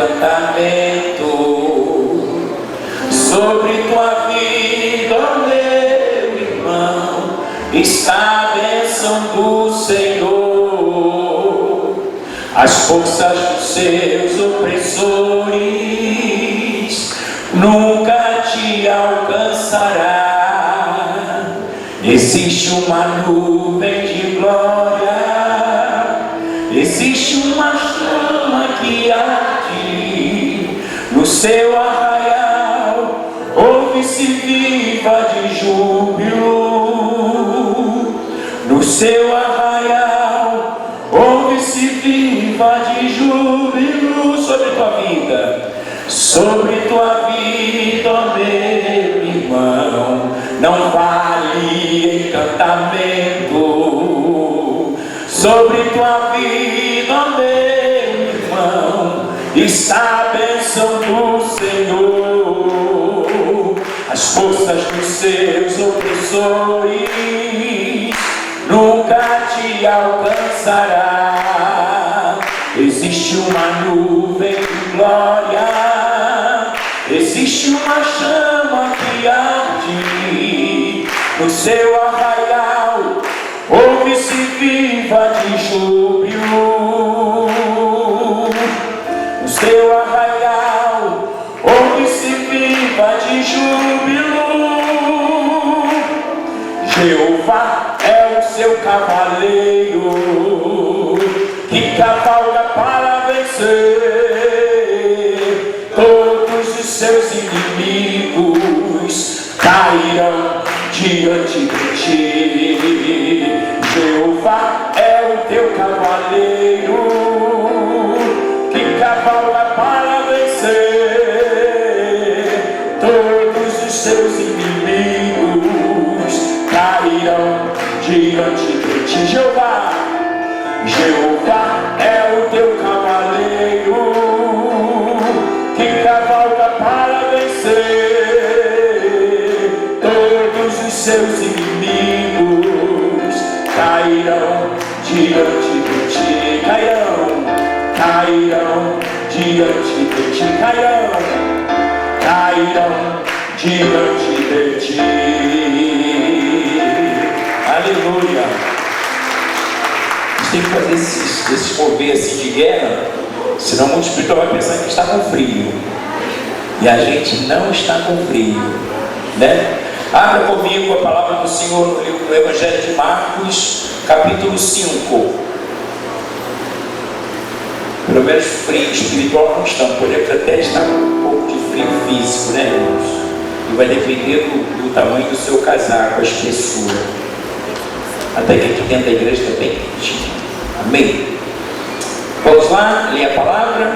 encantamento sobre tua vida, ó meu irmão, está a bênção do Senhor. As forças dos seus opressores nunca te alcançará. Existe uma nuvem de glória, existe uma chama que arde no seu arraial, ouve-se viva de júbilo. No seu arraial, ouve-se viva de júbilo sobre tua vida, sobre tua vida, ó meu irmão. Não vale encantamento sobre tua vida, ó meu irmão, está a bênção do Senhor. As forças dos seus opressores nunca te alcançará. Existe uma nuvem de glória, existe uma chama que arde no seu arraial, ouve-se viva de júbilo. No seu arraial, ouve-se viva de júbilo. Jeová é o seu cavaleiro que cavalga para vencer. Todos os seus inimigos cairão diante de ti. Jeová é o teu cavaleiro que cavalga para vencer. Todos os seus inimigos cairão diante de ti. Jeová é o teu cavaleiro que cavalga para vencer. Todos os seus inimigos cairão diante de ti. Cairão diante de ti. Cairão diante de ti. Aleluia. Tem que fazer esses mover assim de guerra, senão o mundo espiritual vai pensar que está com frio, e a gente não está com frio, né? Abra comigo a palavra do Senhor no livro do Evangelho de Marcos, capítulo 5. Pelo menos frio espiritual não estamos, pode até estar um pouco de frio físico, né, irmãos? E vai depender do tamanho do seu casaco, a espessura. Até que aqui dentro da igreja está bem quentinho. Amém? Vamos lá, ler a palavra.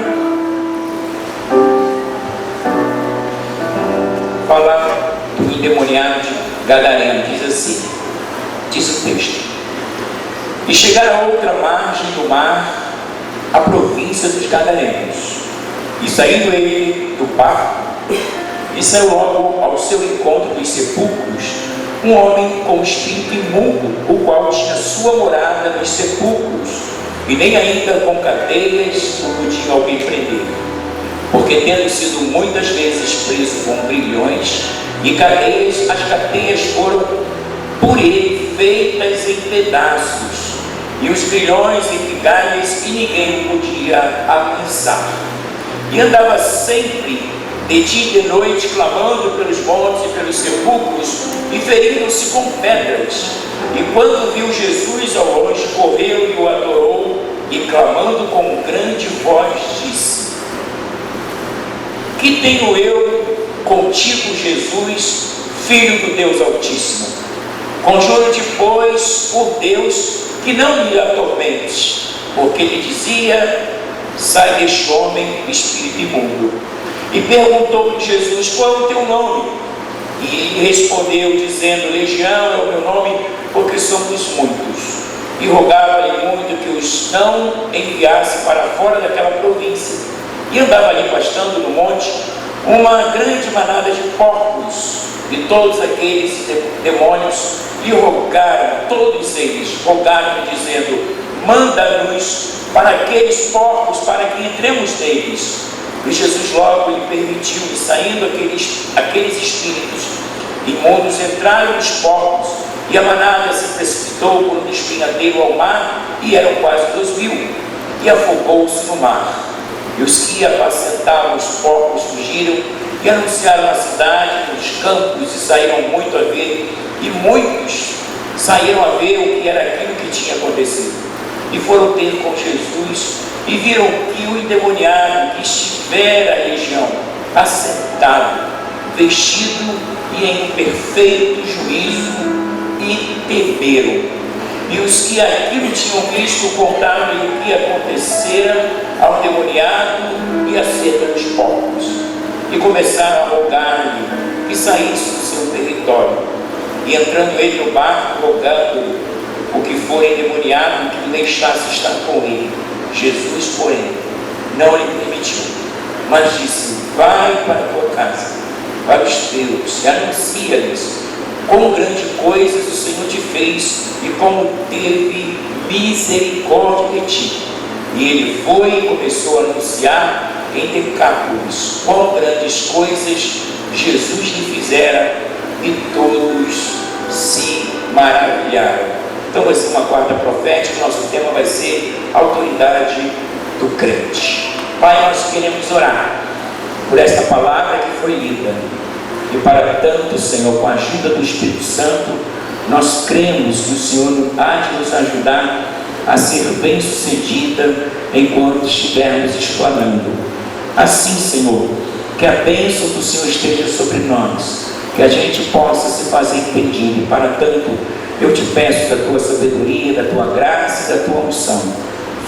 Fala do endemoniado de Gadareno, diz assim, diz o texto: e chegaram a outra margem do mar, a província dos Gadarenos, e saindo ele do barco, e saiu logo ao seu encontro dos sepulcros um homem com espírito imundo, o qual tinha sua morada nos sepulcros, e nem ainda com cadeias o podia alguém prender, porque tendo sido muitas vezes preso com grilhões e cadeias, as cadeias foram por ele feitas em pedaços, e os grilhões e migalhas que ninguém podia alcançar, e andava sempre de dia e de noite, clamando pelos montes e pelos sepulcros, e ferindo-se com pedras. E quando viu Jesus ao longe, correu e o adorou, e clamando com grande voz, disse: que tenho eu contigo, Jesus, Filho do Deus Altíssimo? Conjuro-te, pois, por Deus, que não me atormentes. Porque lhe dizia: sai deste homem, espírito imundo. E perguntou-lhe Jesus: qual é o teu nome? E ele respondeu, dizendo: Legião é o meu nome, porque somos muitos. E rogava-lhe muito que os não enviasse para fora daquela província. E andava ali pastando no monte uma grande manada de porcos, e todos aqueles demônios lhe rogaram, todos eles rogaram, dizendo: manda-nos para aqueles porcos, para que entremos neles. E Jesus logo lhe permitiu, e saindo aqueles espíritos imundos entraram nos porcos, e a manada se precipitou por um despenhadeiro ao mar, e eram quase 2.000, e afogou-se no mar. E os que apacentavam os porcos fugiram e anunciaram na cidade, nos campos, e saíram muito a ver, e muitos saíram a ver o que era aquilo que tinha acontecido. E foram ter com Jesus, e viram que o endemoniado que estivera na região, assentado, vestido e em perfeito juízo, e temeram. E os que aquilo tinham visto contaram-lhe o que acontecera ao endemoniado e acerca dos porcos. E começaram a rogar-lhe que saísse do seu território. E entrando ele no barco, rogando o que for endemoniado que o deixasse estar com ele. Jesus, porém, não lhe permitiu, mas disse: vai para a tua casa, para os teus, e anuncia-lhes quão grande coisas o Senhor te fez e como teve misericórdia de ti. E ele foi e começou a anunciar em Decápolis quão grandes coisas Jesus lhe fizera, e todos se maravilharam. Então vai ser uma quarta profética. Nosso tema vai ser autoridade do crente. Pai, nós queremos orar por esta palavra que foi lida, e para tanto, Senhor, com a ajuda do Espírito Santo, nós cremos que o Senhor há de nos ajudar a ser bem sucedida enquanto estivermos explanando. Assim, Senhor, que a bênção do Senhor esteja sobre nós, que a gente possa se fazer entendido. E para tanto, eu te peço da tua sabedoria, da tua graça e da tua unção.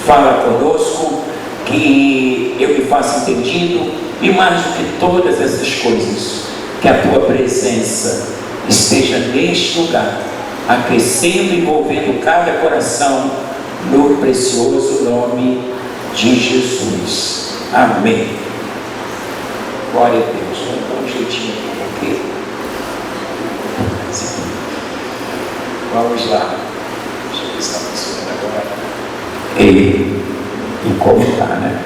Fala conosco, que eu me faça entendido, e mais do que todas essas coisas, que a tua presença esteja neste lugar, aquecendo e envolvendo cada coração, no precioso nome de Jesus. Amém. Glória a Deus. Vamos dar um jeitinho aqui. Vamos lá. Deixa eu ver se está funcionando agora. E como está, né?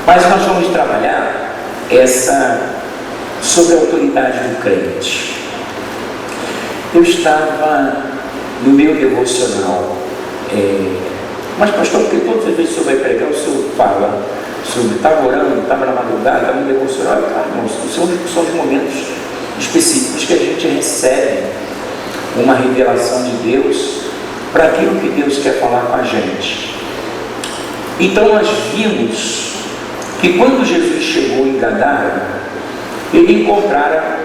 Mas nós vamos trabalhar sobre a autoridade do crente. Eu estava no meu devocional, mas pastor, porque todas as vezes que o senhor vai pregar, o senhor fala sobre, estava orando, estava na madrugada, estava no devocional. Irmãos, são os momentos específicos que a gente recebe uma revelação de Deus para aquilo que Deus quer falar com a gente. Então nós vimos que quando Jesus chegou em Gadara, ele encontrara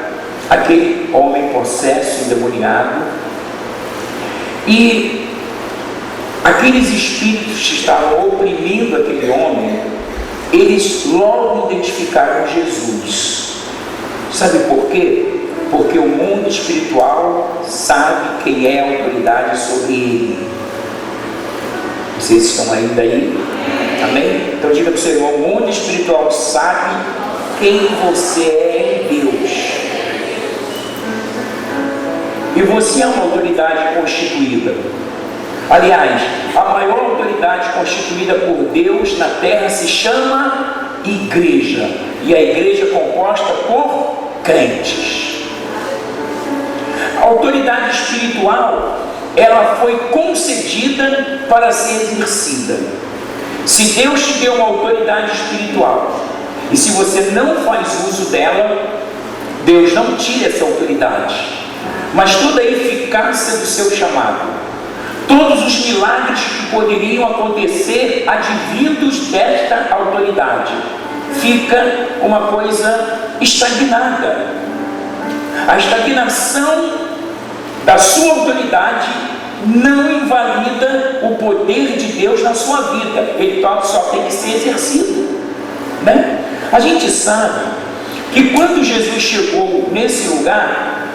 aquele homem possesso, endemoniado, e aqueles espíritos que estavam oprimindo aquele homem, eles logo identificaram Jesus. Sabe por quê? Porque o mundo espiritual sabe quem é a autoridade sobre ele. Vocês estão ainda aí? Amém? Então diga para o seu irmão: o mundo espiritual sabe quem você é em Deus. E você é uma autoridade constituída. Aliás, a maior autoridade constituída por Deus na terra se chama igreja. E a igreja é composta por crentes. A autoridade espiritual, ela foi concedida para ser exercida. Se Deus te deu uma autoridade espiritual, e se você não faz uso dela, Deus não tira essa autoridade, mas toda a eficácia do seu chamado, todos os milagres que poderiam acontecer advindos desta autoridade, fica uma coisa estagnada. A estagnação da sua autoridade não invalida o poder de Deus na sua vida. Ele só tem que ser exercido, né? A gente sabe que quando Jesus chegou nesse lugar,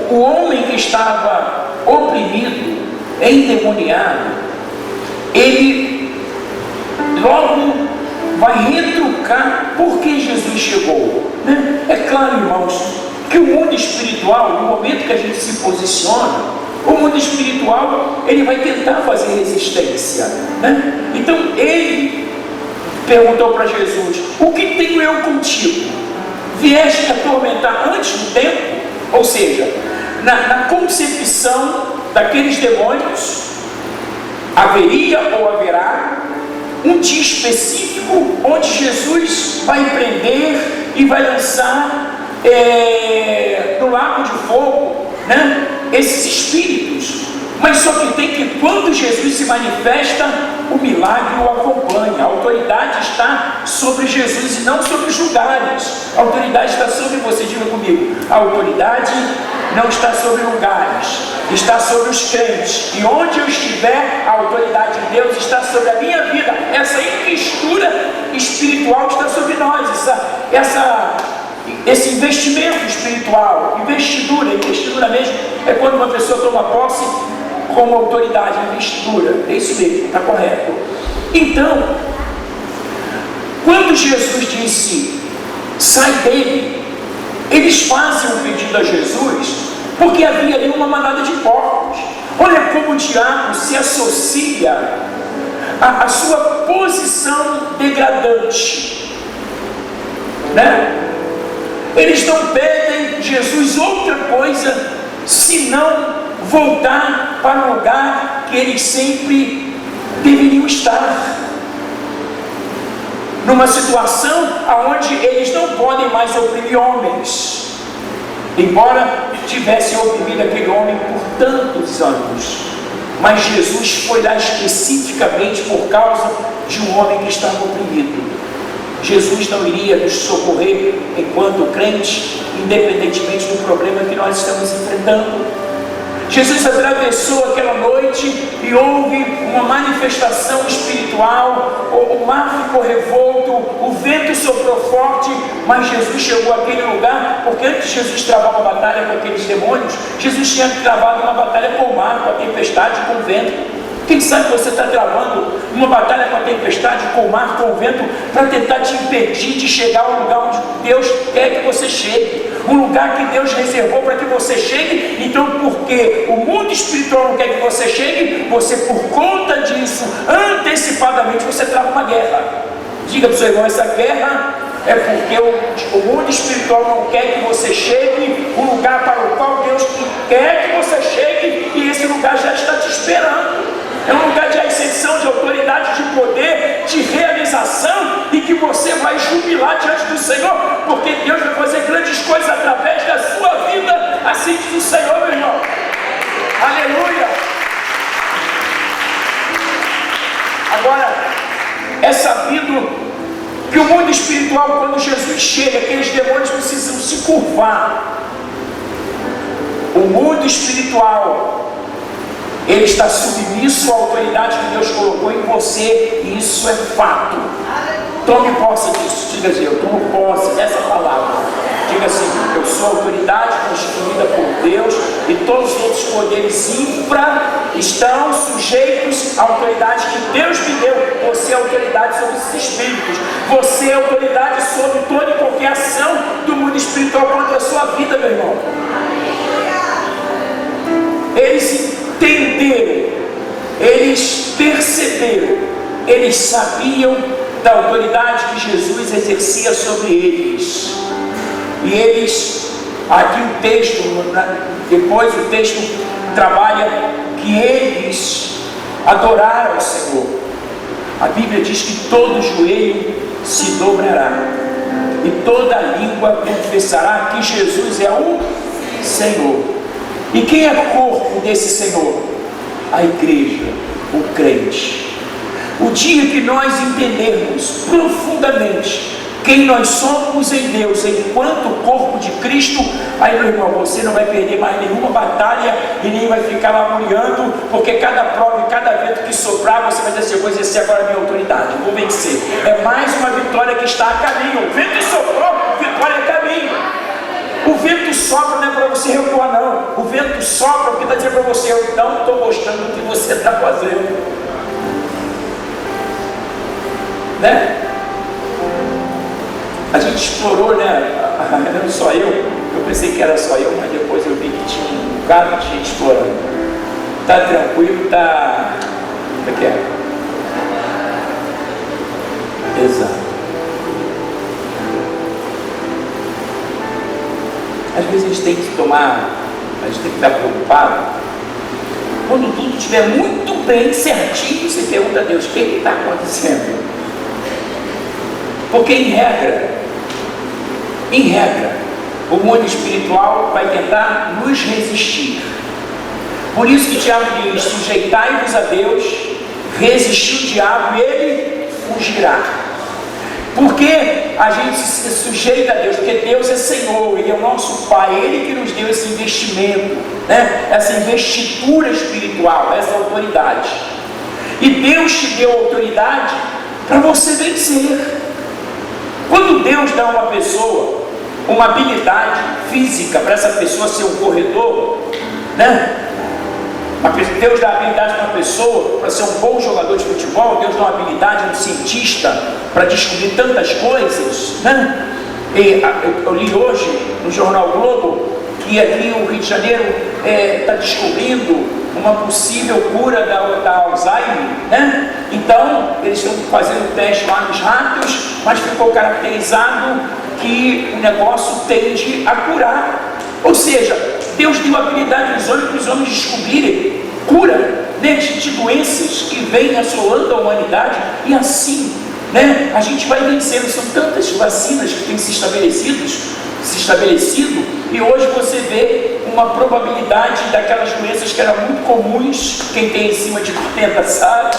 o homem que estava oprimido, endemoniado, ele logo vai retrucar por que Jesus chegou, né? É claro, irmãos, que o mundo espiritual, no momento que a gente se posiciona, O mundo espiritual, ele vai tentar fazer resistência, né? Então ele perguntou para Jesus: o que tenho eu contigo? Vieste atormentar antes do tempo? Ou seja, na concepção daqueles demônios, haveria ou haverá um dia específico onde Jesus vai prender e vai lançar no lago de fogo, né, esses espíritos. Mas só que tem que, quando Jesus se manifesta, o milagre o acompanha. A autoridade está sobre Jesus e não sobre os lugares. A autoridade está sobre você, diga comigo. A autoridade não está sobre lugares, está sobre os crentes. E onde eu estiver, a autoridade de Deus está sobre a minha vida. Essa investidura espiritual está sobre nós. Esse investimento espiritual, investidura mesmo, é quando uma pessoa toma posse como autoridade, investidura. É isso mesmo, está correto. Então, quando Jesus disse, sai dele, eles fazem um pedido a Jesus, porque havia ali uma manada de porcos. Olha como o diabo se associa à sua posição degradante, né? Eles não pedem Jesus outra coisa senão voltar para o lugar que eles sempre deveriam estar, numa situação onde eles não podem mais oprimir homens, embora tivessem oprimido aquele homem por tantos anos. Mas Jesus foi lá especificamente por causa de um homem que estava oprimido. Jesus não iria nos socorrer enquanto crente, independentemente do problema que nós estamos enfrentando. Jesus atravessou aquela noite e houve uma manifestação espiritual. O mar ficou revolto, o vento soprou forte, mas Jesus chegou àquele lugar, porque antes de Jesus travar uma batalha com aqueles demônios, Jesus tinha travado uma batalha com o mar, com a tempestade, com o vento. Quem sabe você está travando uma batalha com a tempestade, com o mar, com o vento, para tentar te impedir de chegar ao lugar onde Deus quer que você chegue, um lugar que Deus reservou para que você chegue. Então, porque o mundo espiritual não quer que você chegue, você, por conta disso, antecipadamente você trava uma guerra. Diga para o seu irmão, essa guerra é porque o mundo espiritual não quer que você chegue o lugar para o qual Deus quer que você chegue, e esse lugar já está te esperando. É um lugar de ascensão, de autoridade, de poder, de realização, e que você vai jubilar diante do Senhor, porque Deus vai fazer grandes coisas através da sua vida, assim diz o Senhor, meu irmão. Aleluia! Agora, é sabido que o mundo espiritual, quando Jesus chega, aqueles demônios precisam se curvar. O mundo espiritual, ele está submisso à autoridade que Deus colocou em você, e isso é fato. Tome posse disso. Diga assim, eu tomo posse dessa palavra. Diga assim, eu sou autoridade constituída por Deus, e todos os outros poderes infra estão sujeitos à autoridade que Deus me deu. Você é autoridade sobre esses espíritos. Você é autoridade sobre toda e qualquer ação do mundo espiritual contra a sua vida, meu irmão. Eles entenderam, eles perceberam, eles sabiam da autoridade que Jesus exercia sobre eles. E eles, aqui o texto, depois o texto trabalha que eles adoraram ao Senhor. A Bíblia diz que todo joelho se dobrará e toda língua confessará que Jesus é o Senhor. E quem é o corpo desse Senhor? A igreja, o crente. O dia que nós entendermos profundamente quem nós somos em Deus, enquanto corpo de Cristo, aí, meu irmão, você não vai perder mais nenhuma batalha e nem vai ficar lamuriando, porque cada prova e cada vento que soprar, você vai dizer assim, eu vou exercer agora a minha autoridade, vou vencer. É mais uma vitória que está a caminho. O vento soprou, vitória é caminho. O vento sopra não é para você recuar, não. O vento sopra porque está dizendo para você, eu não estou gostando do que você está fazendo, né? A gente explorou, né? Não só eu pensei que era só eu, mas depois eu vi que tinha um bocado de gente explorando. Está tranquilo, está... Como é que é? Exato. Às vezes a gente tem que estar preocupado. Quando tudo estiver muito bem, certinho, você pergunta a Deus, o que está acontecendo? Porque em regra, o mundo espiritual vai tentar nos resistir. Por isso que Tiago diz, sujeitai-vos a Deus, resistir o diabo e ele fugirá. Por que a gente se sujeita a Deus? Porque Deus é Senhor, Ele é o nosso Pai, Ele que nos deu esse investimento, né? Essa investitura espiritual, essa autoridade. E Deus te deu autoridade para você vencer. Quando Deus dá a uma pessoa uma habilidade física para essa pessoa ser um corredor, né? Deus dá habilidade para uma pessoa para ser um bom jogador de futebol. Deus dá uma habilidade a um cientista para descobrir tantas coisas, né? E eu li hoje no jornal Globo que aqui o Rio de Janeiro está descobrindo uma possível cura da Alzheimer, né? Então eles estão fazendo teste lá nos ratos, mas ficou caracterizado que o negócio tende a curar. Ou seja, Deus deu habilidade aos homens para os homens descobrirem cura, né, de doenças que vêm assolando a humanidade, e assim, né, a gente vai vencendo. São tantas vacinas que têm se estabelecido, e hoje você vê uma probabilidade daquelas doenças que eram muito comuns, quem tem em cima de 40 sabe,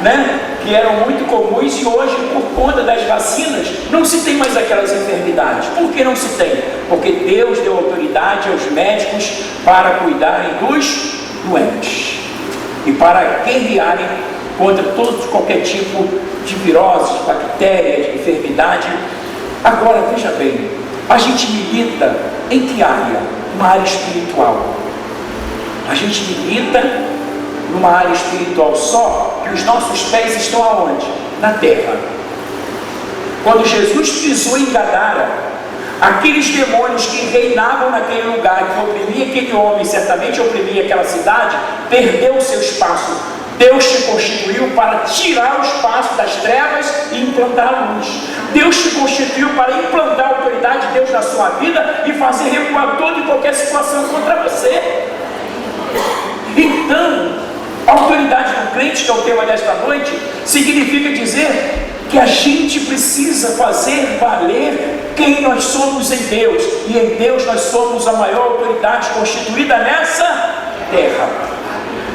né, que eram muito comuns, e hoje, por conta das vacinas, não se tem mais aquelas enfermidades. Por que não se tem? Porque Deus deu autoridade aos médicos para cuidarem dos doentes e para guerrearem contra qualquer tipo de viroses, bactérias, enfermidade. Agora, veja bem, a gente milita em que área? Uma área espiritual. A gente milita numa área espiritual, só que os nossos pés estão aonde? Na terra. Quando Jesus pisou em Gadara, aqueles demônios que reinavam naquele lugar, que oprimia aquele homem, certamente oprimia aquela cidade, perdeu o seu espaço. Deus te constituiu para tirar o espaço das trevas e implantar a luz. Deus te constituiu para implantar a autoridade de Deus na sua vida e fazer recuar toda e qualquer situação contra você. Então, a autoridade do crente, que é o tema desta noite, significa dizer que a gente precisa fazer valer quem nós somos em Deus, e em Deus nós somos a maior autoridade constituída nessa terra.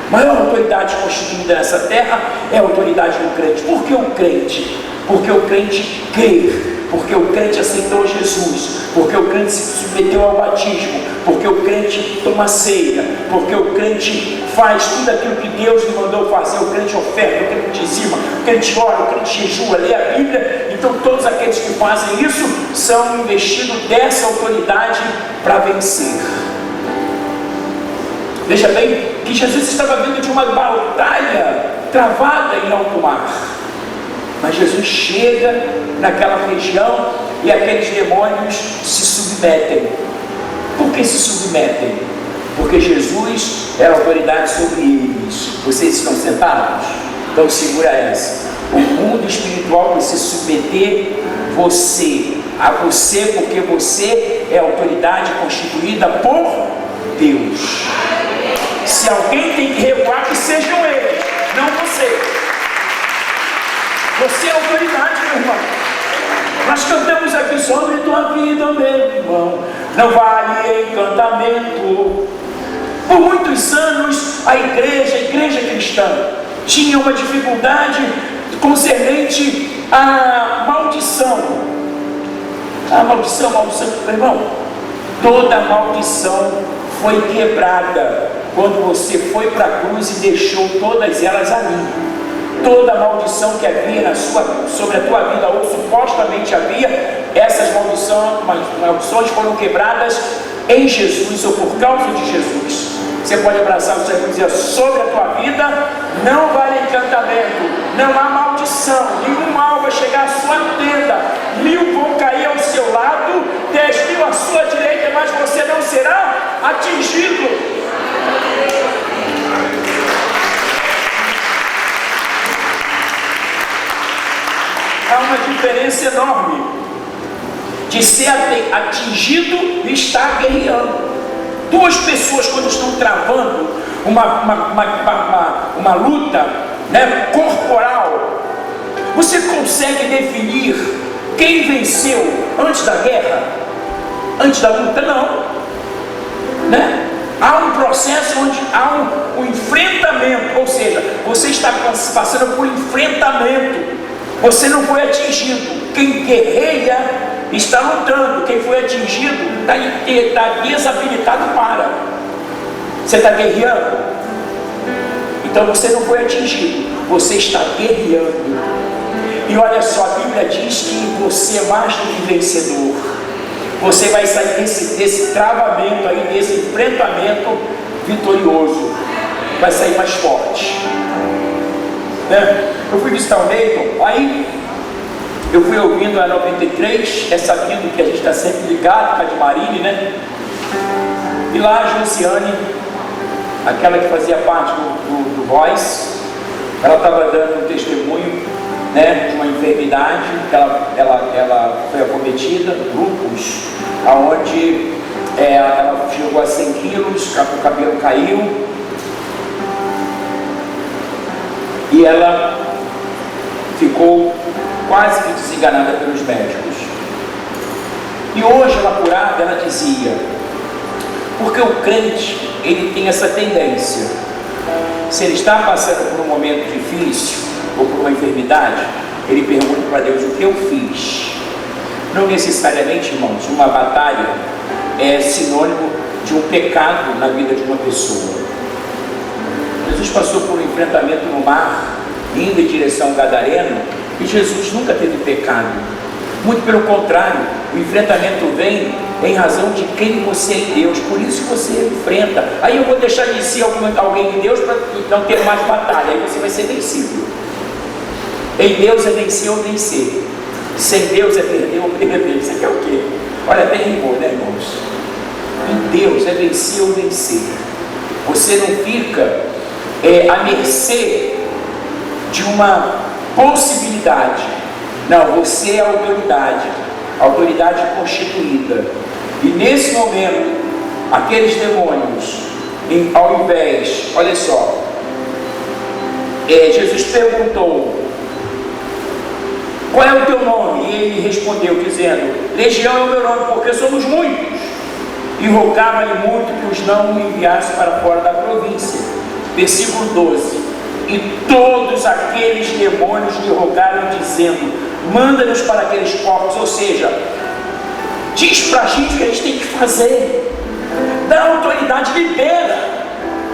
A maior autoridade constituída nessa terra é a autoridade do crente. Por que o crente? Porque o crente crê, porque o crente aceitou Jesus, porque o crente se submeteu ao batismo, porque o crente toma ceia, porque o crente faz tudo aquilo que Deus lhe mandou fazer. O crente oferta, o crente dizima, o crente ora, o crente jejua, lê a Bíblia. Então todos aqueles que fazem isso são investidos dessa autoridade para vencer. Veja bem que Jesus estava vindo de uma batalha travada em alto mar, mas Jesus chega naquela região e aqueles demônios se submetem. Por que se submetem? Porque Jesus era autoridade sobre eles. Vocês estão sentados? Então segura essa. O mundo espiritual precisa submeter a você, porque você é autoridade constituída por Deus. Se alguém tem que recuar, que sejam eles, não você. Você é autoridade, meu irmão. Nós cantamos aqui sobre tua vida, meu irmão. Não vale encantamento. Por muitos anos, a igreja cristã tinha uma dificuldade concernente à maldição. A maldição, meu irmão. Toda maldição foi quebrada quando você foi para a cruz e deixou todas elas ali. Toda maldição que havia sobre a tua vida, ou supostamente havia, essas maldições foram quebradas em Jesus, ou por causa de Jesus. Você pode abraçar o Senhor e dizer: sobre a tua vida não vale encantamento, não há maldição, nenhum mal vai chegar à sua tenda, 1000 vão cair ao seu lado, 10.000 à sua direita, mas você não será atingido. há uma diferença enorme de ser atingido e estar guerreando. Duas pessoas, quando estão travando uma luta, né, corporal, você consegue definir quem venceu antes da guerra? Antes da luta? Não, né? Há um processo onde há um enfrentamento, ou seja, você está passando por enfrentamento, você não foi atingido. Quem guerreia está lutando, quem foi atingido está desabilitado para. Você está guerreando? Então você não foi atingido, você está guerreando. E olha só, a Bíblia diz que você é mais do que vencedor. Você vai sair desse travamento aí, desse enfrentamento vitorioso. Vai sair mais forte, né? Eu fui visitar o Neyton, aí eu fui ouvindo a 93, sabendo que a gente está sempre ligado com a de Marine, né? E lá a Josiane, aquela que fazia parte do Voice, ela estava dando um testemunho, né, de uma enfermidade que ela foi acometida, grupos, onde ela chegou a 100 quilos, o cabelo caiu, e ela ficou quase que desenganada pelos médicos. E hoje ela curada, ela dizia, porque o crente, ele tem essa tendência, se ele está passando por um momento difícil, ou por uma enfermidade, ele pergunta para Deus, o que eu fiz? Não necessariamente, irmãos, uma batalha é sinônimo de um pecado na vida de uma pessoa. Jesus passou por um enfrentamento no mar, indo em direção ao Gadareno, e Jesus nunca teve pecado. Muito pelo contrário, o enfrentamento vem em razão de quem você é em Deus, por isso que você enfrenta. Aí eu vou deixar de ser alguém em Deus para não ter mais batalha, aí você vai ser vencido. Em Deus é vencer ou vencer. Sem Deus é perder ou perder. Isso aqui é o quê? Olha, até rimou, né, irmãos? Em Deus é vencer ou vencer. Você não fica à mercê de uma possibilidade. Não, você é a autoridade constituída. E nesse momento, aqueles demônios, ao invés, olha só, Jesus perguntou, qual é o teu nome? E ele respondeu dizendo, Legião é o meu nome, porque somos muitos. E rogava-lhe muito que os não enviasse para fora da província. Versículo 12. E todos aqueles demônios lhe rogaram dizendo, manda-nos para aqueles povos, ou seja, diz para a gente o que a gente tem que fazer, dá autoridade, libera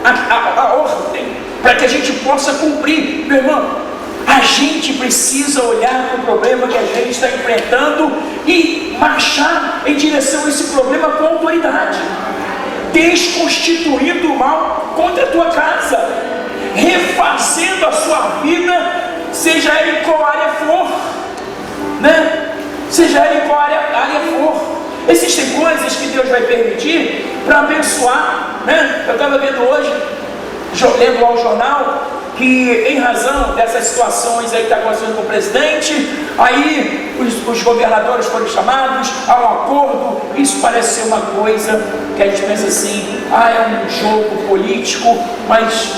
a ordem, para que a gente possa cumprir. Meu irmão, a gente precisa olhar para o problema que a gente está enfrentando e marchar em direção a esse problema com autoridade, desconstituindo o mal contra a tua casa, refazendo a sua vida, seja ela em qual área for, né? Seja ela em qual área for. Existem coisas que Deus vai permitir para abençoar, né? Eu estava vendo hoje, lendo lá o jornal, que em razão dessas situações aí que está acontecendo com o presidente, aí os governadores foram chamados a um acordo. Isso parece ser uma coisa que a gente pensa assim, é um jogo político, mas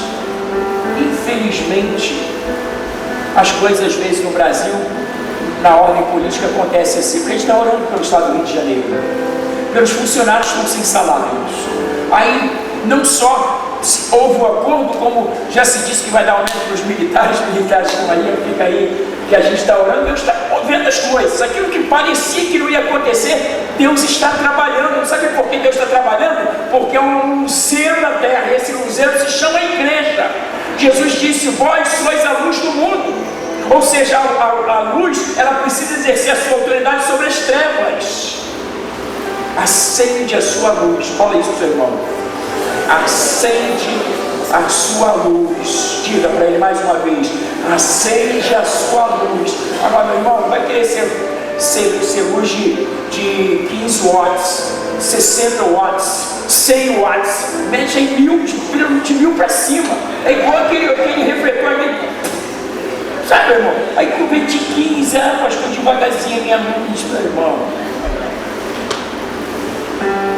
infelizmente as coisas às vezes no Brasil, na ordem política, acontece assim, porque a gente está orando pelo estado do Rio de Janeiro, pelos funcionários que estão sem salários. Aí não só houve um acordo, como já se disse que vai dar aumento para os militares estão aí, fica aí que a gente está orando, Deus está movendo as coisas. Aquilo que parecia que não ia acontecer, Deus está trabalhando. Sabe por que Deus está trabalhando? Porque é um luzeiro na terra, e esse luzeiro se chama igreja. Jesus disse, vós sois a luz do mundo. Ou seja, a luz, ela precisa exercer a sua autoridade sobre as trevas. Acende a sua luz. Fala isso, seu irmão. Acende a sua luz. Diga para ele mais uma vez, acende a sua luz. Agora, meu irmão, não vai querer ser luz de 15 watts, 60 watts, 100 watts, mete em 1000, de 1000 para cima. É igual aquele refletor ali, Sabe, irmão? Aí converti 15, pastor, devagarzinho, minha luz, meu irmão.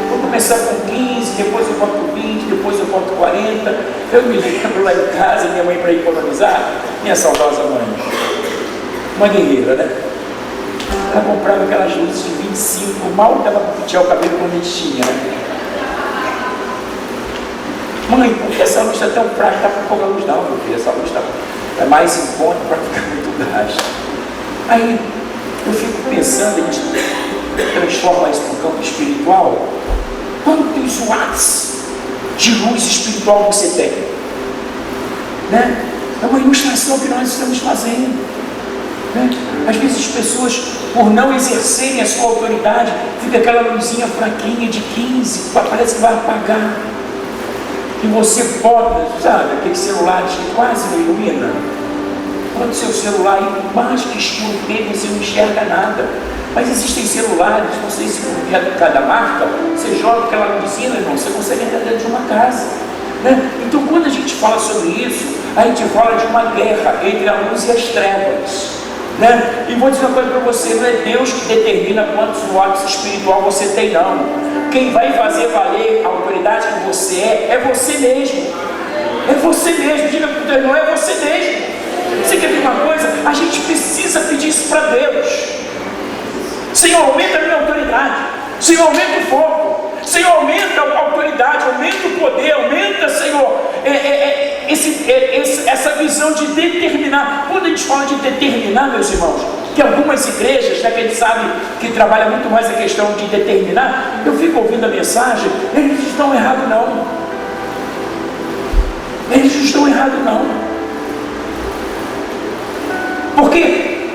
Vou começar com 15, depois eu boto 20, depois eu boto 40. Eu me lembro lá em casa, minha mãe, para economizar, minha saudosa mãe, uma guerreira, né? Ela comprava aquelas luzes de 25, mal dava para pentear o cabelo quando a gente tinha, né? Mãe, por que essa luz está tão fraca? Está com pouca luz? Não, meu filho, essa luz está mais em conta para ficar muito gasta. Aí eu fico pensando, a gente transforma isso para o campo espiritual. Quantos watts de luz espiritual você tem? Né? É uma ilustração que nós estamos fazendo. Né? Às vezes as pessoas, por não exercerem a sua autoridade, fica aquela luzinha fraquinha de 15, parece que vai apagar. E você bota, sabe, aquele celular que quase não ilumina. Quando o seu celular é mais que escuro dele, você não enxerga nada. Mas existem celulares, não sei se por cada marca, você joga aquela luzinha, irmão, você consegue entrar dentro de uma casa. Né? Então, quando a gente fala sobre isso, a gente fala de uma guerra entre a luz e as trevas. Né? E vou dizer uma coisa para você, não é Deus que determina quantos watts espiritual você tem, não. Quem vai fazer valer a autoridade que você é você mesmo. É você mesmo. Diga para o teu irmão, é você mesmo. Você quer ver uma coisa? A gente precisa pedir isso para Deus. Senhor, aumenta a minha autoridade. Senhor, aumenta o fogo. Senhor, aumenta a autoridade, aumenta o poder, aumenta, Senhor, essa visão de determinar. Quando a gente fala de determinar, meus irmãos, que algumas igrejas, né, que a gente sabe que trabalha muito mais a questão de determinar, eu fico ouvindo a mensagem, eles não estão errados não. Eles não estão errados não. Porque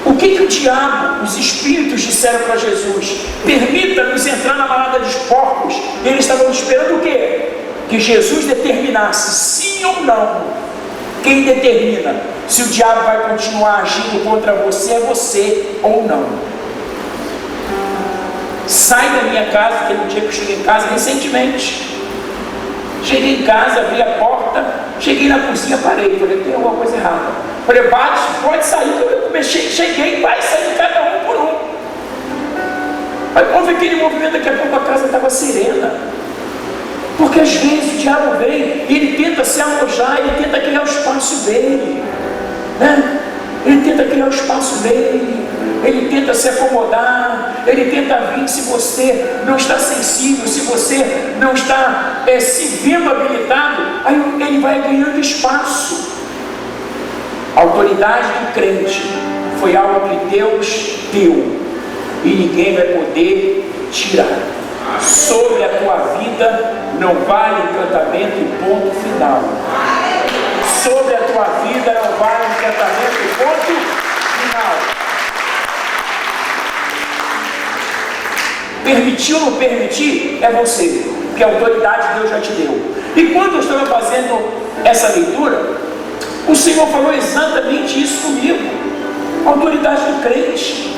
o que o diabo, os espíritos disseram para Jesus? Permita-nos entrar na manada dos porcos. Eles estavam esperando o quê? Que Jesus determinasse sim ou não. Quem determina se o diabo vai continuar agindo contra você é você ou não. Sai da minha casa, que no dia que eu cheguei em casa recentemente. Cheguei em casa, abri a porta, cheguei na cozinha, parei, falei, tem alguma coisa errada. Falei, bate, pode sair, eu cheguei, vai sair cada um por um. Aí houve aquele movimento, daqui a pouco a casa estava serena. Porque às vezes o diabo vem e ele tenta se alojar, ele tenta criar o espaço dele. Né? Ele tenta criar o espaço dele, ele tenta se acomodar, ele tenta vir. Se você não está sensível, se você não está se vendo habilitado, aí ele vai ganhando espaço. A autoridade do crente foi algo que Deus deu e ninguém vai poder tirar. Sobre a tua vida não vale encantamento e ponto final. Sobre a tua vida não vale encantamento e ponto final. Permitir ou não permitir é você, porque a autoridade Deus já te deu. E quando eu estava fazendo essa leitura, o Senhor falou exatamente isso comigo. A autoridade do crente.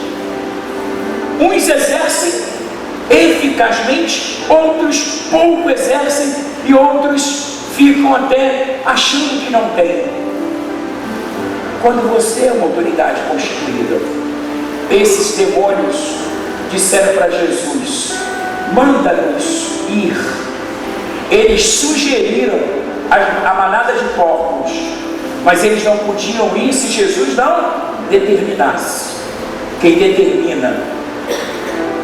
Uns exercem eficazmente, outros pouco exercem e outros ficam até achando que não tem. Quando você é uma autoridade constituída, esses demônios disseram para Jesus, manda-nos ir. Eles sugeriram a manada de porcos, mas eles não podiam ir se Jesus não determinasse. Quem determina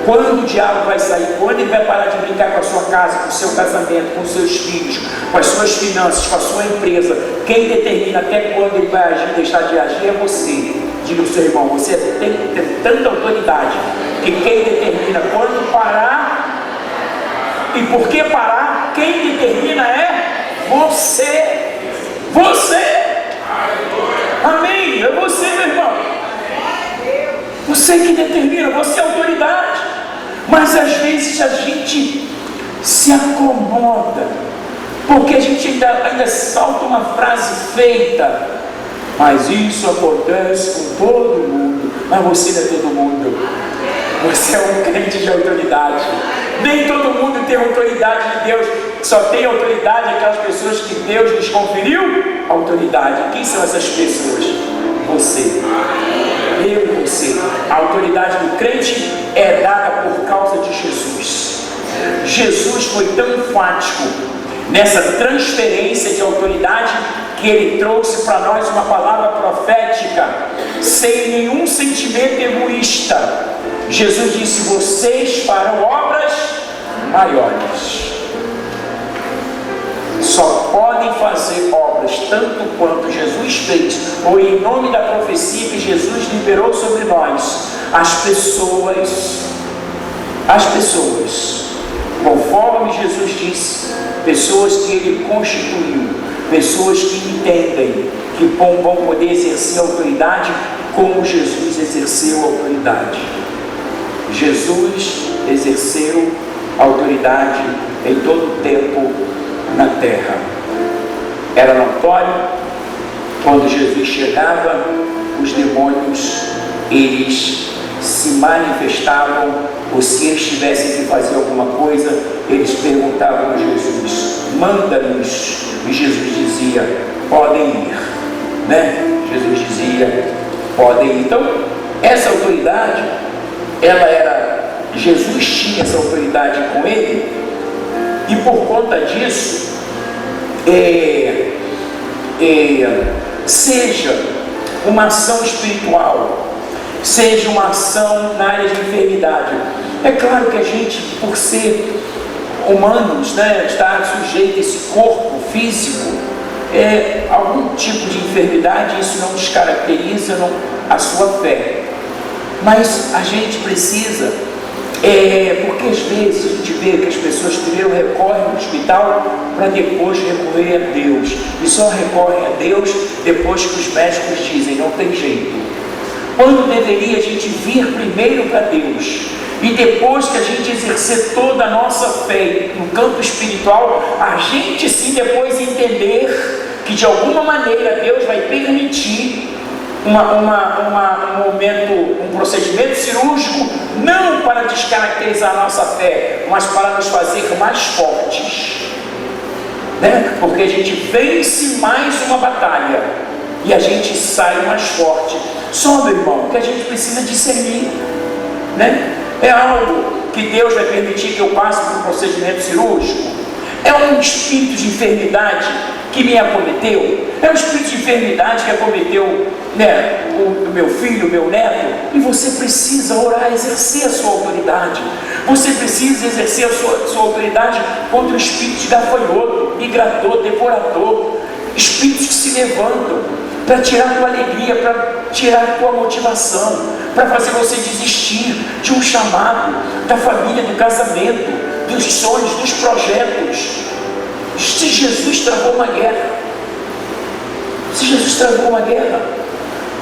quando o diabo vai sair, quando ele vai parar de brincar com a sua casa, com o seu casamento, com os seus filhos, com as suas finanças, com a sua empresa, quem determina até quando ele vai agir, deixar de agir é você. Diga ao seu irmão, você tem tanta autoridade que quem determina quando parar e por que parar, quem determina é você. Você. Amém. É você, meu irmão. Você que determina, você é autoridade. Mas às vezes a gente se acomoda, porque a gente ainda salta uma frase feita, mas isso acontece com todo mundo. Mas você não é todo mundo. Você é um crente de autoridade. Nem todo mundo tem autoridade de Deus. Só tem autoridade aquelas pessoas que Deus lhes conferiu autoridade. Quem são essas pessoas? você. Eu e você. A autoridade do crente é dada por causa de Jesus. Jesus foi tão enfático nessa transferência de autoridade que ele trouxe para nós uma palavra profética, sem nenhum sentimento egoísta. Jesus disse: vocês farão obras maiores. Só podem fazer obras tanto quanto Jesus fez, ou em nome da profecia que Jesus liberou sobre nós, as pessoas, conforme Jesus disse, pessoas que ele constituiu, pessoas que entendem que vão poder exercer autoridade como Jesus exerceu autoridade. Jesus exerceu autoridade em todo o tempo na terra. Era notório, quando Jesus chegava, os demônios, eles se manifestavam, ou se eles tivessem que fazer alguma coisa, eles perguntavam a Jesus: manda-nos. E Jesus dizia: podem ir, né? Jesus dizia: podem ir. Então, essa autoridade, Jesus tinha essa autoridade com ele, e por conta disso, seja uma ação espiritual, seja uma ação na área de enfermidade. É claro que a gente, por ser humanos, né, está sujeito a esse corpo físico, algum tipo de enfermidade, isso não descaracteriza a sua fé. Mas a gente precisa, porque às vezes a gente vê que as pessoas primeiro recorrem ao hospital para depois recorrer a Deus, e só recorrem a Deus depois que os médicos dizem: não tem jeito. Quando deveria a gente vir primeiro para Deus, e depois que a gente exercer toda a nossa fé no campo espiritual, a gente sim depois entender que de alguma maneira Deus vai permitir um procedimento cirúrgico, não para descaracterizar a nossa fé, mas para nos fazer mais fortes, né? Porque a gente vence mais uma batalha e a gente sai mais forte. Só, meu irmão, que a gente precisa discernir, né? É algo que Deus vai permitir que eu passe por um procedimento cirúrgico? É um espírito de enfermidade que me acometeu? É um espírito de enfermidade que acometeu, né, o meu filho, o meu neto? E você precisa orar, exercer a sua autoridade. Você precisa exercer a sua autoridade contra o espírito de gafanhoto, migrador, devorador, espíritos que se levantam para tirar a tua alegria, para tirar a tua motivação, para fazer você desistir de um chamado, da família, do casamento, dos sonhos, dos projetos. Se Jesus travou uma guerra,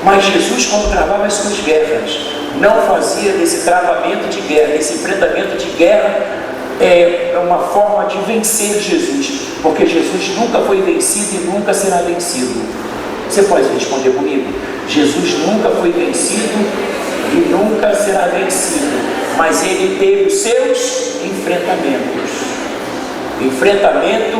mas Jesus, quando travava as suas guerras, não fazia desse travamento de guerra, desse enfrentamento de guerra, uma forma de vencer Jesus, porque Jesus nunca foi vencido e nunca será vencido. Você pode responder comigo? Jesus nunca foi vencido e nunca será vencido, mas ele teve os seus enfrentamentos. Enfrentamento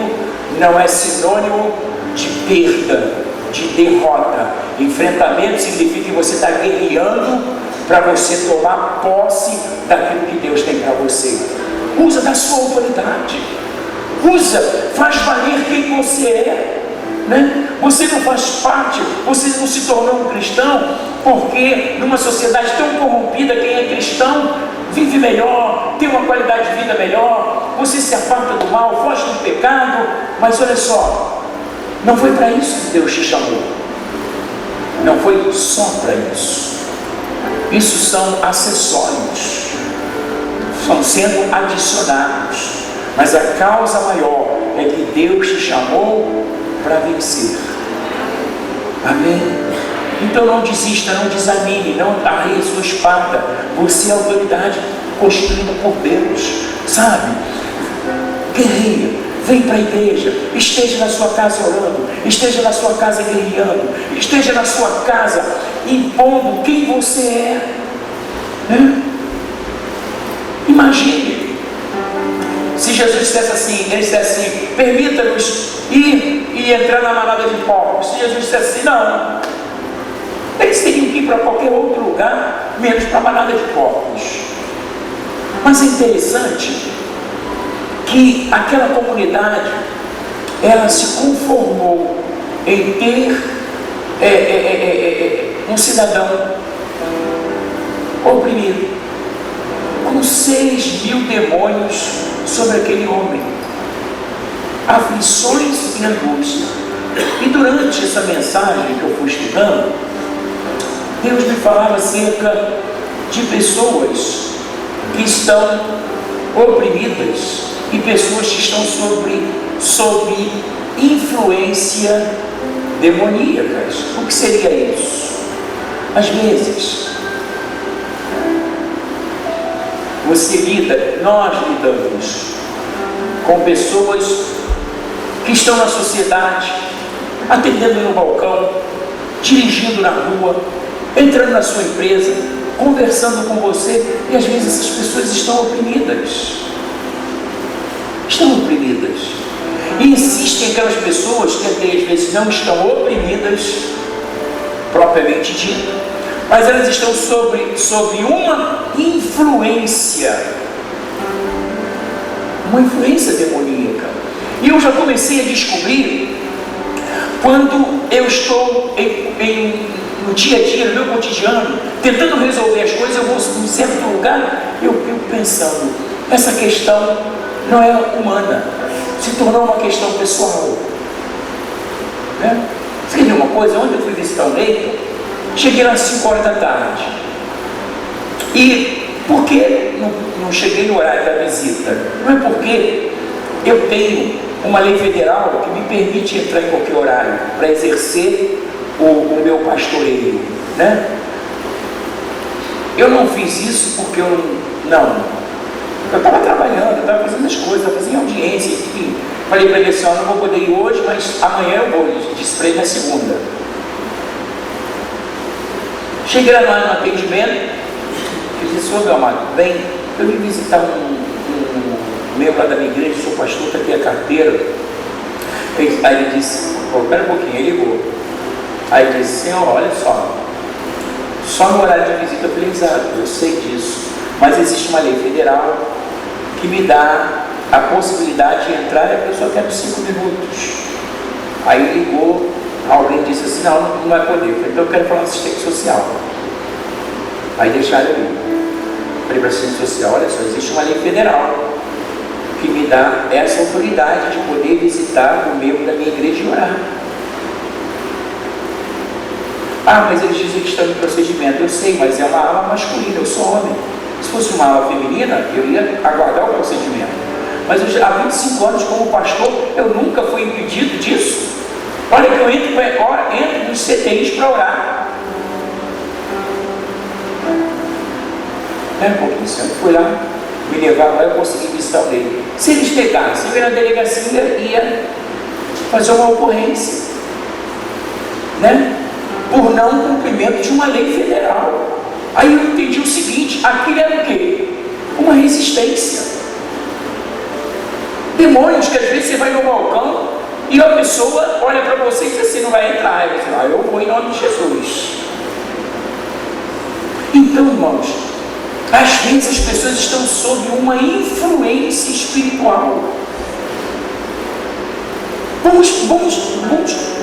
não é sinônimo de perda, de derrota. Enfrentamento significa que você está guerreando para você tomar posse daquilo que Deus tem para você. Usa da sua autoridade, faz valer quem você é, né? Você não faz parte, você não se tornou um cristão porque numa sociedade tão corrompida, quem é cristão vive melhor, tem uma qualidade de vida melhor, você se aparta do mal, foge do pecado. Mas olha só, não foi para isso que Deus te chamou, não foi só para isso. Isso são acessórios, estão sendo adicionados, mas a causa maior é que Deus te chamou para vencer. Amém? Então não desista, não desanime, não arreie sua espada. Você é autoridade construída por Deus, sabe? Guerreia, vem para a igreja, esteja na sua casa orando, esteja na sua casa guerreando, esteja na sua casa impondo quem você é, né? Imagine se Jesus dissesse assim, ele dissesse assim: permita-nos ir e entrar na manada de porcos. Se Jesus dissesse assim: não, Eles teriam que ir para qualquer outro lugar, menos para a manada de porcos. Mas é interessante que aquela comunidade, ela se conformou em ter um cidadão oprimido, com 6.000 demônios sobre aquele homem, aflições e angústia. E durante essa mensagem que eu fui estudando, Deus me falava acerca de pessoas que estão oprimidas e pessoas que estão sob influência demoníacas. O que seria isso? Às vezes, nós lidamos com pessoas que estão na sociedade, atendendo no balcão, dirigindo na rua, entrando na sua empresa, conversando com você, e às vezes essas pessoas estão oprimidas. Estão oprimidas. E existem aquelas pessoas que até às vezes não estão oprimidas, propriamente dito, mas elas estão sob uma influência demoníaca. E eu já comecei a descobrir, quando eu estou no dia a dia, no meu cotidiano, tentando resolver as coisas, eu vou em certo lugar, eu fico pensando, essa questão não é humana, se tornou uma questão pessoal. Né? Você quer ver uma coisa? Ontem eu fui visitar o Leito, cheguei lá às 5 horas da tarde. E por que não cheguei no horário da visita? Não é porque eu tenho uma lei federal que me permite entrar em qualquer horário para exercer o meu pastoreio, né? Eu não fiz isso porque eu estava trabalhando, eu estava fazendo as coisas, estava fazendo audiência, enfim. Falei para ele assim, não vou poder ir hoje, mas amanhã eu vou. Disse para ele na segunda. Cheguei lá no atendimento, eu disse, meu amado, vem, eu vim visitar um membro lá da minha igreja, sou pastor, está aqui a carteira. Aí ele disse, espera um pouquinho, ele ligou. Aí ele disse, senhor, olha só no horário de visita eu falei, exato, eu sei disso, mas existe uma lei federal que me dá a possibilidade de entrar e a pessoa quer 5 minutos. Aí ligou, alguém disse assim, não vai poder. Eu falei, então eu quero falar com assistente social. Aí deixaram eu ir. Falei para a assistente social, olha só, existe uma lei federal que me dá essa autoridade de poder visitar o membro da minha igreja e orar. Mas eles dizem que estão em procedimento. Eu sei, mas é uma ala masculina, eu sou homem. Se fosse uma ala feminina, eu ia aguardar o procedimento. Mas há 25 anos como pastor, eu nunca fui impedido disso. Olha que eu entro nos CTIs para orar. Um pouquinho, eu fui lá, me levaram lá, eu consegui visitar o dele. Se eles pegassem, eu ia na delegacia, ia fazer uma ocorrência, né? Por não cumprimento de uma lei federal. Aí eu entendi o seguinte, aquilo era o quê? Uma resistência. Demônios que às vezes você vai no balcão e a pessoa olha para você e diz assim, não vai entrar. Aí você fala, eu vou em nome de Jesus. Então, irmãos, às vezes as pessoas estão sob uma influência espiritual. Vamos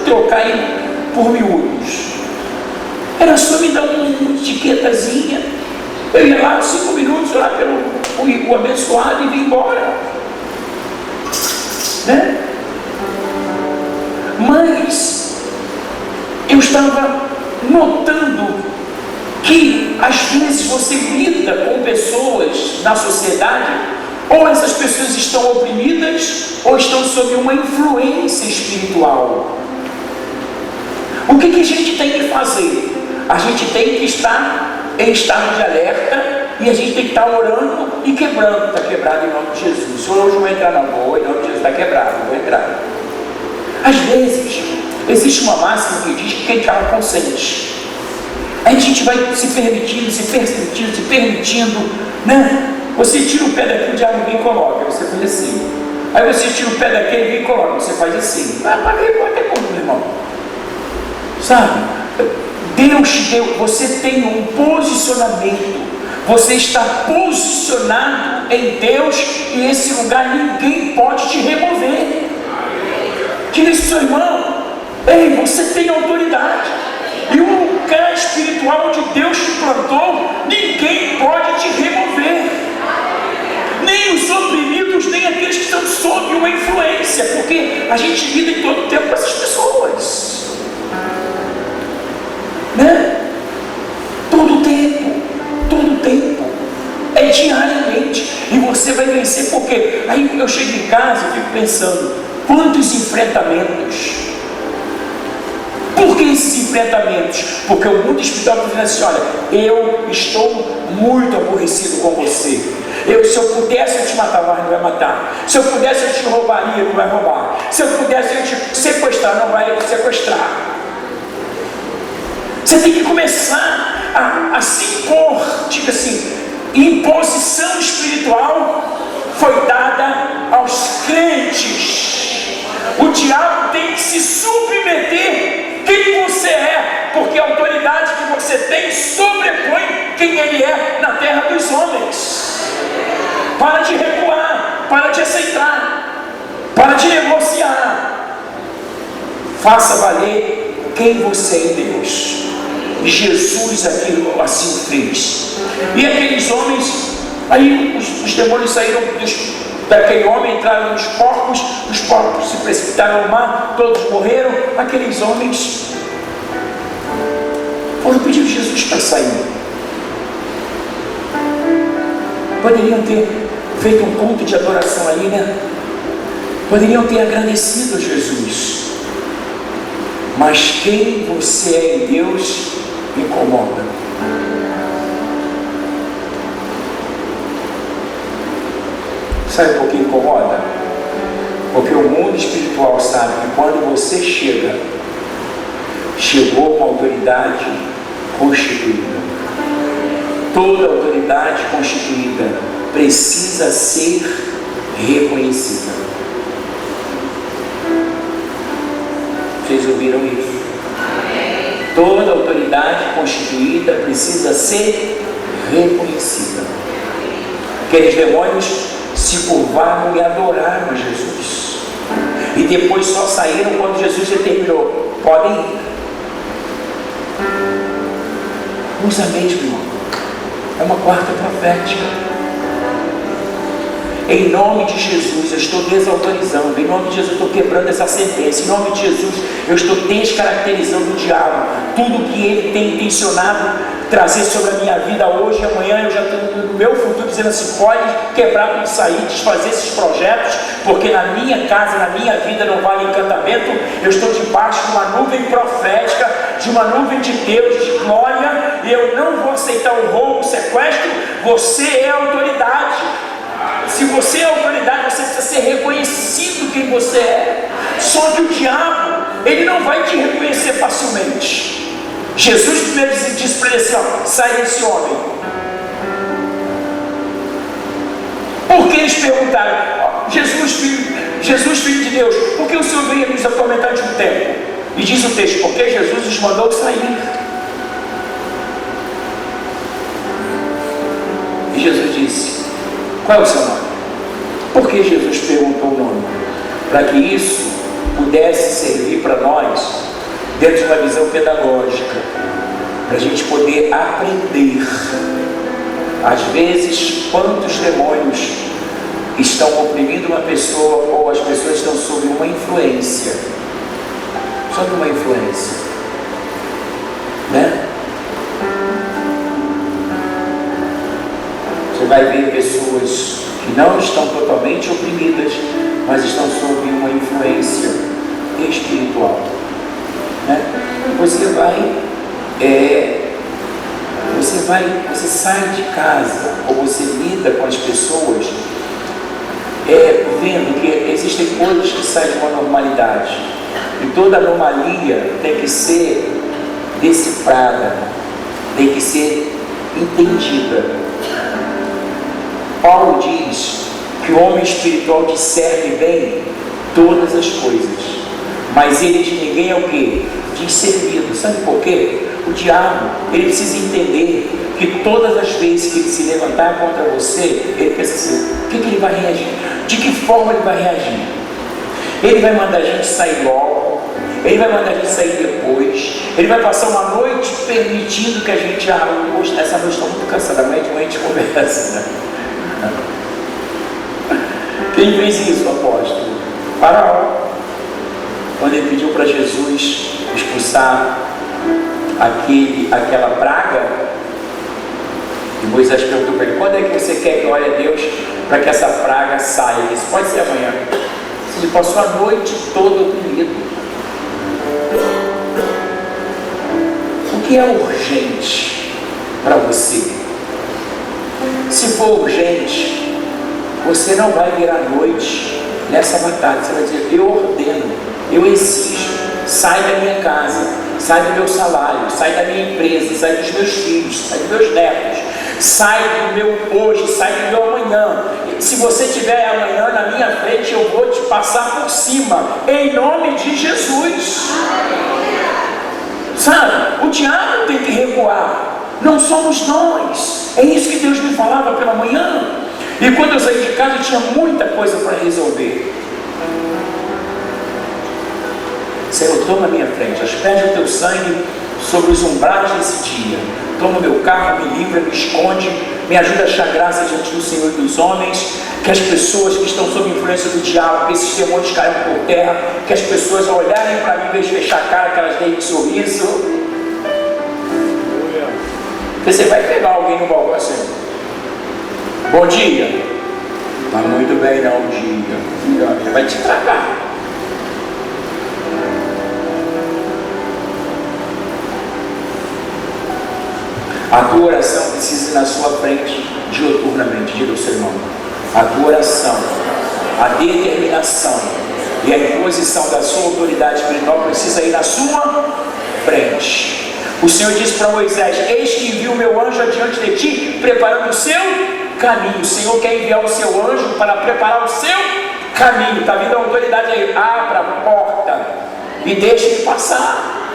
trocar aí por miúdos. Era só me dar uma etiquetazinha, eu ia lá 5 minutos lá pelo abençoado e vim embora, né? Mas eu estava notando que às vezes você lida com pessoas na sociedade, ou essas pessoas estão oprimidas ou estão sob uma influência espiritual. O que a gente tem que fazer? A gente tem que estar em estado de alerta e a gente tem que estar orando e quebrando. Está quebrado em nome de Jesus. O senhor hoje não vai entrar, não. Vou, em nome de Jesus. Está quebrado, vou entrar. Às vezes, existe uma máxima que diz que quem cala consente. Aí a gente vai se permitindo, né? Você tira o pé daqui, o diabo vem e coloca, você faz assim. Aí você tira o pé daquele, vem e coloca, você faz assim. Mas até como, meu irmão? Sabe? Deus te deu, você tem um posicionamento, você está posicionado em Deus, e esse lugar ninguém pode te remover. Diga isso, seu irmão: ei, você tem autoridade, e o lugar espiritual onde Deus te plantou, ninguém pode te remover, nem os oprimidos, nem aqueles que estão sob uma influência, porque a gente lida em todo tempo com essas pessoas, né? Todo tempo, é diariamente, e você vai vencer. Porque aí eu chego em casa e fico pensando, quantos enfrentamentos. Por que esses enfrentamentos? Porque o mundo espiritual está dizendo assim: olha, eu estou muito aborrecido com você. Se eu pudesse eu te matar, mas não vai matar. Se eu pudesse eu te roubaria, não vai roubar. Se eu pudesse eu te sequestrar, não vai te sequestrar. Você tem que começar a se impor. Tipo assim, imposição espiritual foi dada aos crentes. O diabo tem que se submeter quem você é, porque a autoridade que você tem sobrepõe quem ele é na terra dos homens. Para de recuar, para de aceitar, para de negociar. Faça valer quem você é em Deus. E Jesus aqui assim fez. E aqueles homens, aí os demônios saíram daquele homem, entraram nos porcos, os porcos se precipitaram no mar, todos morreram. Aqueles homens foram pedir Jesus para sair. Poderiam ter feito um culto de adoração ali, né? Poderiam ter agradecido a Jesus. Mas quem você é em Deus incomoda. Sabe por que incomoda? Porque o mundo espiritual sabe que quando você chegou uma autoridade constituída. Toda autoridade constituída precisa ser reconhecida. Vocês ouviram isso? Toda autoridade constituída precisa ser reconhecida. Aqueles demônios se curvaram e adoraram a Jesus, e depois só saíram quando Jesus determinou: podem ir. Usa mesmo, irmão. É uma quarta profética. Em nome de Jesus, eu estou desautorizando. Em nome de Jesus, eu estou quebrando essa sentença. Em nome de Jesus, eu estou descaracterizando o diabo. Tudo que ele tem intencionado trazer sobre a minha vida hoje e amanhã, eu já estou no meu futuro dizendo assim: pode quebrar, pode sair, desfazer esses projetos, porque na minha casa, na minha vida não vale encantamento. Eu estou debaixo de uma nuvem profética, de uma nuvem de Deus, de glória, e eu não vou aceitar o roubo, o sequestro. Você é autoridade. Se você é autoridade, você precisa ser reconhecido quem você é. Só que o diabo, ele não vai te reconhecer facilmente. Jesus primeiro disse para ele assim: ó, sai desse homem. Porque eles perguntaram: Jesus filho de Deus, por que o Senhor veio nos atormentar de um tempo? E diz o texto: porque Jesus os mandou sair. E Jesus disse: qual é o seu nome? Por que Jesus perguntou o nome? Para que isso pudesse servir para nós dentro de uma visão pedagógica, para a gente poder aprender. Às vezes, quantos demônios estão oprimindo uma pessoa, ou as pessoas estão sob uma influência, né? Você vai ver pessoas que não estão totalmente oprimidas, mas estão sob uma influência espiritual, né? Você sai de casa, ou você lida com as pessoas, vendo que existem coisas que saem de uma normalidade, e toda anomalia tem que ser decifrada, tem que ser entendida. Paulo diz que o homem espiritual discerne bem todas as coisas, mas ele de ninguém é o quê? Discernido. Sabe por quê? o diabo, ele precisa entender que todas as vezes que ele se levantar contra você, ele pensa assim: o que ele vai reagir? De que forma ele vai reagir? Ele vai mandar a gente sair logo, ele vai mandar a gente sair depois, ele vai passar uma noite permitindo que a gente, essa noite está muito cansada, amanhã de manhã a gente conversa, né? Quem fez isso, apóstolo? Faraó. Quando ele pediu para Jesus expulsar aquela praga, e Moisés perguntou para ele: quando é que você quer que eu ore a Deus para que essa praga saia? Ele disse: pode ser amanhã. Ele passou a noite toda dormindo. O que é urgente para você? Se for urgente, você não vai virar noite nessa batalha. Você vai dizer: eu ordeno, eu exijo, sai da minha casa, sai do meu salário, sai da minha empresa, sai dos meus filhos, sai dos meus netos, sai do meu hoje, sai do meu amanhã. Se você tiver amanhã na minha frente, eu vou te passar por cima, em nome de Jesus. Sabe, o diabo tem que recuar, não somos nós. É isso que Deus me falava pela manhã. E quando eu saí de casa, eu tinha muita coisa para resolver. Senhor, toma a minha frente, asperge o teu sangue sobre os umbrais desse dia. Toma o meu carro, me livra, me esconde, me ajuda a achar graça diante do Senhor e dos homens. Que as pessoas que estão sob influência do diabo, que esses demônios caiam por terra, que as pessoas ao olharem para mim, em vez de fechar a cara, que elas deem um sorriso. Você vai pegar alguém no balcão assim: bom dia. Tá muito bem, não, dia. Vai te tragar. A tua oração precisa ir na sua frente diuturnamente. Diga ao seu irmão: a tua oração, a determinação e a imposição da sua autoridade espiritual precisa ir na sua frente. O Senhor disse para Moisés: eis que envio o meu anjo adiante de ti, preparando o seu caminho. O Senhor quer enviar o seu anjo para preparar o seu caminho. Está vindo a autoridade aí: abra a porta e deixe ele passar,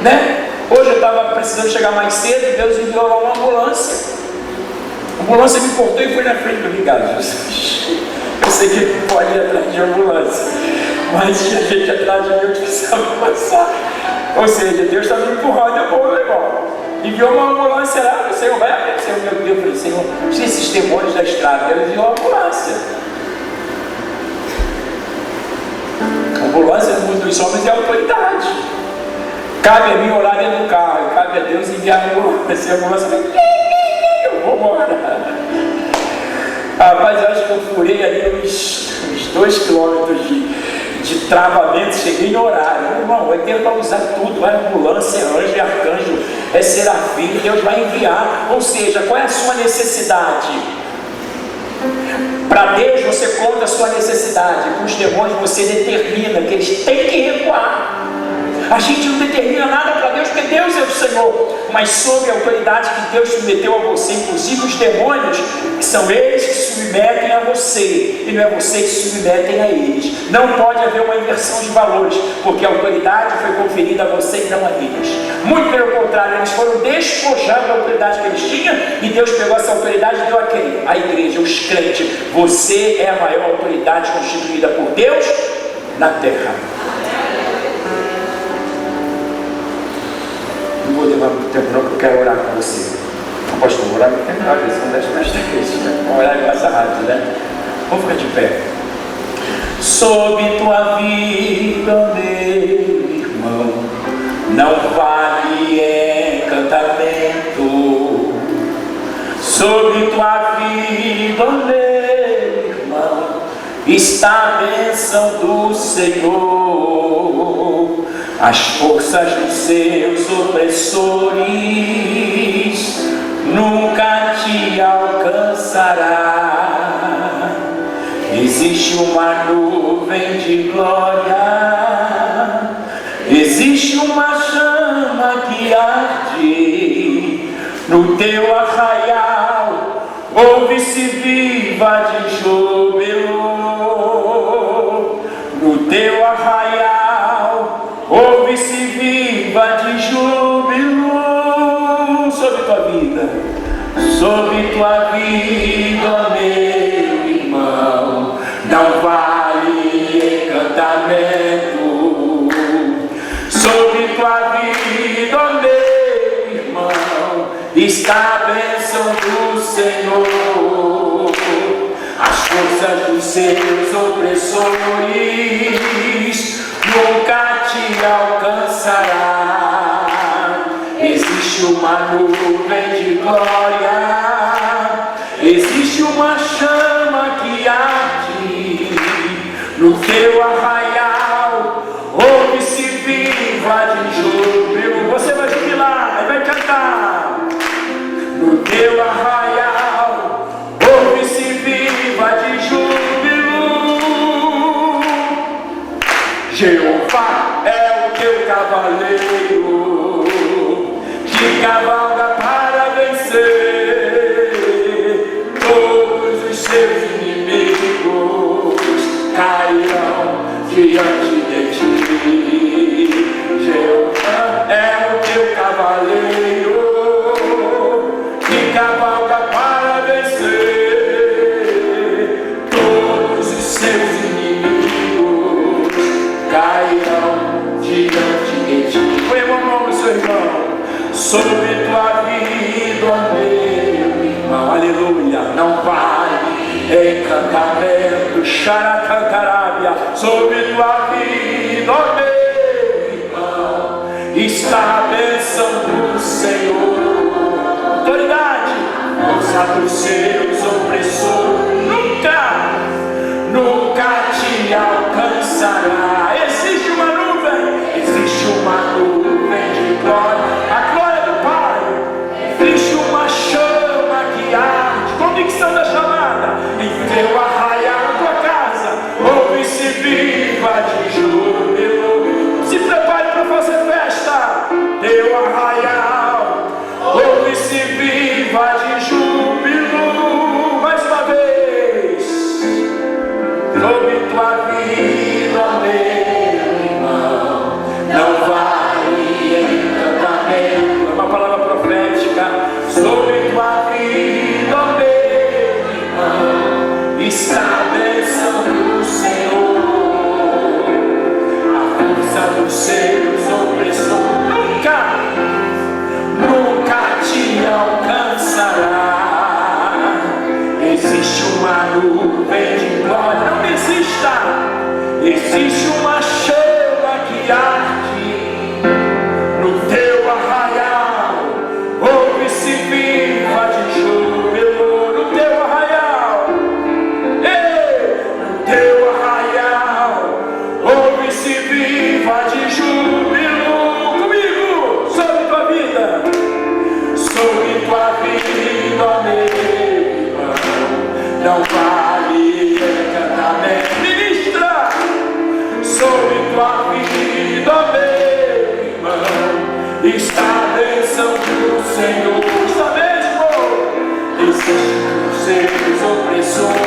né? Hoje eu estava precisando chegar mais cedo e Deus enviou lá uma ambulância. A ambulância me cortou e foi na frente do ligado. Eu sei que ele pode ir atrás de ambulância, mas tinha gente atrás de mim, eu precisava passar. Ou seja, Deus está me empurrando, eu vou, meu irmão. Enviou uma ambulância lá, o Senhor vai aparecer. Meu Deus, eu falei: Senhor, tira esses demônios da estrada. Ele enviou uma ambulância. A ambulância no mundo dos homens é autoridade. Cabe a mim orar dentro do carro, cabe a Deus enviar a ambulância. A ambulância vai: eu vou morar. Rapaz, eu acho que eu furei ali uns 2 quilômetros de travamento, cheguei no horário. Meu irmão, vai tentar usar tudo, vai ambulância, anjo e arcanjo, é serafim, Deus vai enviar. Ou seja, qual é a sua necessidade? Para Deus você conta a sua necessidade, para os demônios você determina que eles têm que recuar. A gente não determina nada para Deus, porque Deus é o Senhor, mas sob a autoridade que Deus submeteu a você, inclusive os demônios, que são eles que submetem a você, e não é você que submetem a eles. Não pode haver uma inversão de valores, porque a autoridade foi conferida a você e não a eles. Muito pelo contrário, eles foram despojados da autoridade que eles tinham, e Deus pegou essa autoridade e deu a quem? A igreja, os crentes. Você é a maior autoridade constituída por Deus na terra. Não vou levar muito tempo não, porque eu quero orar com você. Apóstolo, orar muito tempo, às vezes, não deixa mais triste, né? Vamos orar com essa rádio, né? Vamos ficar de pé. Sob tua vida, meu irmão, não vale encantamento. Sob tua vida, meu irmão, está a bênção do Senhor. As forças dos seus opressores nunca te alcançará. Existe uma nuvem de glória, existe uma chama que arde no teu arraial, ouve-se viva de júbilo. No teu arraial ouve-se viva de júbilo. sobre tua vida. Sobre tua vida, ó meu irmão, não vale encantamento. Sobre tua vida, ó meu irmão, está a bênção do Senhor. As forças dos seus opressores nunca te alcançará. Existe uma nuvem de glória, existe uma chama que arde no teu arraial. Ouve-se viva de júbilo. Você vai jubilar, vai cantar. No teu arraial, ouve-se viva de júbilo. Jeová é o teu cavaleiro, que cavalga para vencer. Todos os seus inimigos cairão diante de ti. Jeová é o teu cavaleiro, que cavalga para vencer. Todos os seus inimigos cairão diante de ti. Põe a mão no seu irmão. Sobre tua vida, ó meu irmão, aleluia, não vale encantamento, xaracantarábia. Sobre tua vida, ó meu irmão, está a bênção do Senhor. Autoridade, força dos seus opressores nunca te alcançará. Existe uma nuvem de glória, a glória do Pai. Existe uma chama que arde, convicção da chamada. Em teu arraial, na tua casa, ouve-se viva de júbilo. Se prepare para fazer festa. Teu arraial, ouve-se viva de júbilo. Mais uma vez. Sobre tua vida, meu irmão, não vale encantamento. É uma palavra profética. Sobre tua vida, meu irmão, está a bênção do Senhor. A força dos seus opressores nunca te alcançará. Existe uma nuvem de glória, não desista. Existe uma chama que arde no teu arraial. Ouve-se viva de júbilo no teu arraial. Ei, no teu arraial, ouve-se viva de júbilo. Comigo, sobre tua vida, sobre tua vida, ó meu irmão, não vale encantamento. Ministra sobre tua vida, ó meu irmão, está a bênção do Senhor. Está mesmo? Existe os seus opressores